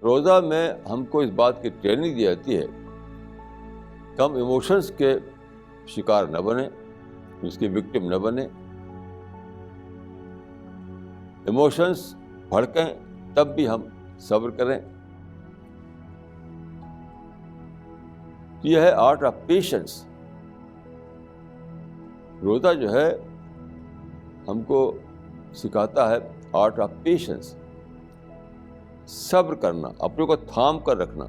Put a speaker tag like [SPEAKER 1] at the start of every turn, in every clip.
[SPEAKER 1] روزہ میں ہم کو اس بات کی ٹریننگ دی جاتی ہے کہ ہم ایموشنس کے شکار نہ بنیں، اس کی وکٹم نہ بنیں. ایموشنس بھڑکیں تب بھی ہم صبر کریں. یہ ہے آرٹ آف پیشنس. روزہ جو ہے ہم کو سکھاتا ہے آرٹ آف پیشنس، صبر کرنا، اپنے کو تھام کر رکھنا.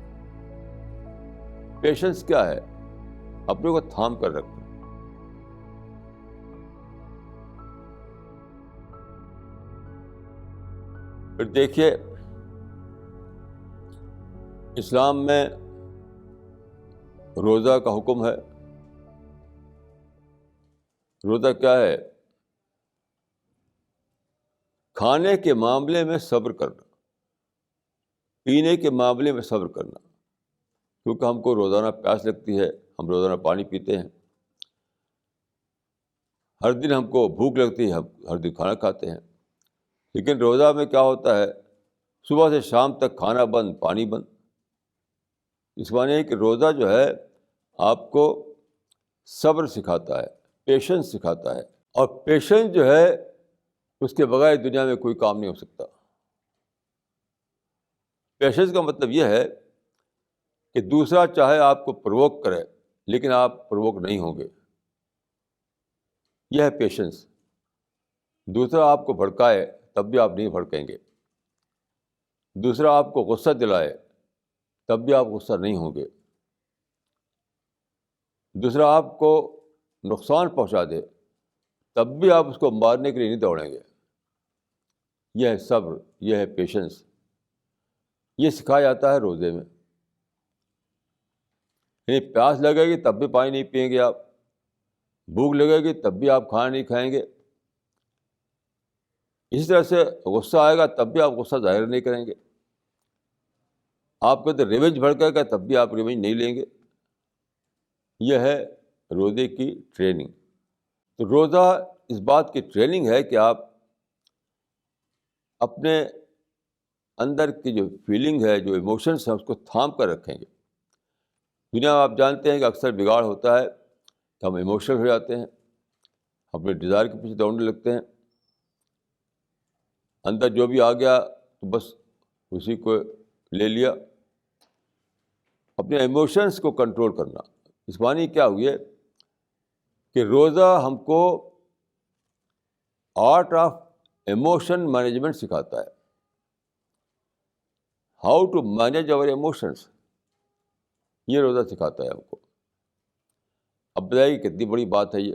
[SPEAKER 1] پیشنس کیا ہے؟ اپنے کو تھام کر رکھنا. پھر دیکھیے اسلام میں روزہ کا حکم ہے. روزہ کیا ہے؟ کھانے کے معاملے میں صبر کرنا، پینے کے معاملے میں صبر کرنا. کیونکہ ہم کو روزانہ پیاس لگتی ہے، ہم روزانہ پانی پیتے ہیں، ہر دن ہم کو بھوک لگتی ہے، ہم ہر دن کھانا کھاتے ہیں. لیکن روزہ میں کیا ہوتا ہے؟ صبح سے شام تک کھانا بند، پانی بند. اس معنی ہے کہ روزہ جو ہے آپ کو صبر سکھاتا ہے، پیشنس سکھاتا ہے. اور پیشنس جو ہے اس کے بغیر دنیا میں کوئی کام نہیں ہو سکتا. پیشنس کا مطلب یہ ہے کہ دوسرا چاہے آپ کو پرووک کرے لیکن آپ پرووک نہیں ہوں گے. یہ ہے پیشنس. دوسرا آپ کو بھڑکائے تب بھی آپ نہیں بھڑکیں گے. دوسرا آپ کو غصہ دلائے تب بھی آپ غصہ نہیں ہوں گے. دوسرا آپ کو نقصان پہنچا دے تب بھی آپ اس کو مارنے کے لیے نہیں دوڑیں گے. یہ ہے صبر، یہ ہے پیشنس. یہ سکھایا جاتا ہے روزے میں. یعنی پیاس لگے گی تب بھی پانی نہیں پئیں گے آپ، بھوک لگے گی تب بھی آپ کھانا نہیں کھائیں گے. اسی طرح سے غصہ آئے گا تب بھی آپ غصہ ظاہر نہیں کریں گے. آپ کو تو ریونج بھڑکے گا تب بھی آپ ریونج نہیں لیں گے. یہ ہے روزے کی ٹریننگ. تو روزہ اس بات کی ٹریننگ ہے کہ آپ اپنے اندر کی جو فیلنگ ہے، جو ایموشنس ہیں، اس کو تھام کر رکھیں گے. دنیا میں آپ جانتے ہیں کہ اکثر بگاڑ ہوتا ہے کہ ہم ایموشنل ہو جاتے ہیں، اپنے ڈیزائر کے پیچھے دوڑنے لگتے ہیں. اندر جو بھی آ گیا تو بس اسی کو لے لیا. اپنے ایموشنس کو کنٹرول کرنا. اس معنی کیا ہوئی ہے کہ روزہ ہم کو آرٹ آف ایموشن مینجمنٹ سکھاتا ہے. ہاؤ ٹو مینیج اور ایموشنس، یہ روزہ سکھاتا ہے ہم کو. اب بتائیے کتنی بڑی بات ہے یہ.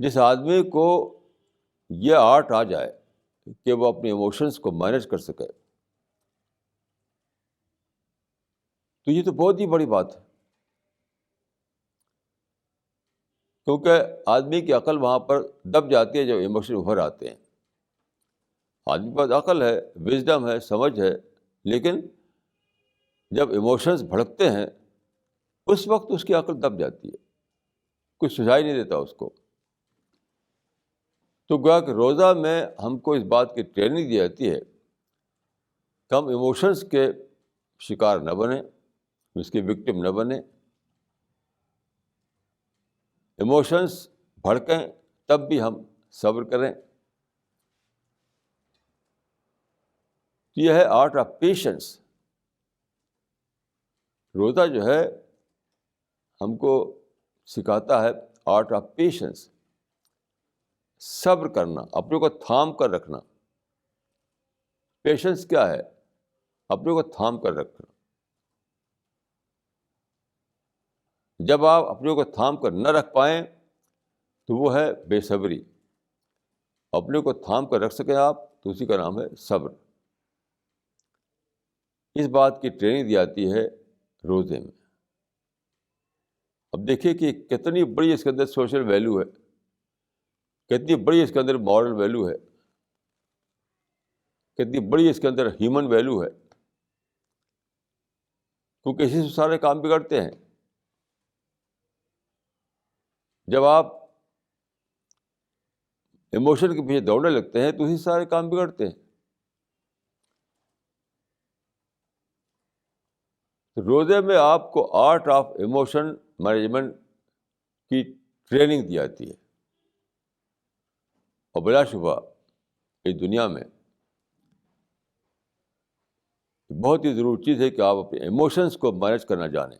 [SPEAKER 1] جس آدمی کو یہ آرٹ آ جائے کہ وہ اپنے ایموشنس کو مینیج کر سکے تو یہ تو بہت ہی بڑی بات ہے. کیونکہ آدمی کی عقل وہاں پر دب جاتی ہے جب ایموشن ابھر آتے ہیں. آدمی کے پاس عقل ہے، وزڈم ہے، سمجھ ہے، لیکن جب ایموشنز بھڑکتے ہیں اس وقت اس کی عقل دب جاتی ہے، کچھ سجائی نہیں دیتا اس کو. تو گویا کہ روزہ میں ہم کو اس بات کی ٹریننگ دی جاتی ہے کہ ہم ایموشنز کے شکار نہ بنیں، اس کی وکٹم نہ بنیں. ایموشنز بھڑکیں تب بھی ہم صبر کریں. یہ ہے آرٹ آف پیشنس. روزہ جو ہے ہم کو سکھاتا ہے آرٹ آف پیشنس، صبر کرنا، اپنے کو تھام کر رکھنا. پیشنس کیا ہے؟ اپنے کو تھام کر رکھنا. جب آپ اپنے کو تھام کر نہ رکھ پائیں تو وہ ہے بے صبری. اپنے کو تھام کر رکھ سکیں آپ تو اسی کا نام ہے صبر. اس بات کی ٹریننگ دی جاتی ہے روزے میں. اب دیکھیے کہ کتنی بڑی اس کے اندر سوشل ویلیو ہے، کتنی بڑی اس کے اندر مورل ویلیو ہے، کتنی بڑی اس کے اندر ہیومن ویلیو ہے. کیونکہ اسی سے سارے کام بگڑتے ہیں. جب آپ ایموشن کے پیچھے دوڑنے لگتے ہیں تو اسی سے سارے کام بگڑتے ہیں. تو روزے میں آپ کو آرٹ آف ایموشن مینجمنٹ کی ٹریننگ دی جاتی ہے، اور بلا شبہ اس دنیا میں بہت ہی ضروری چیز ہے کہ آپ اپنے ایموشنس کو مینیج کرنا جانیں.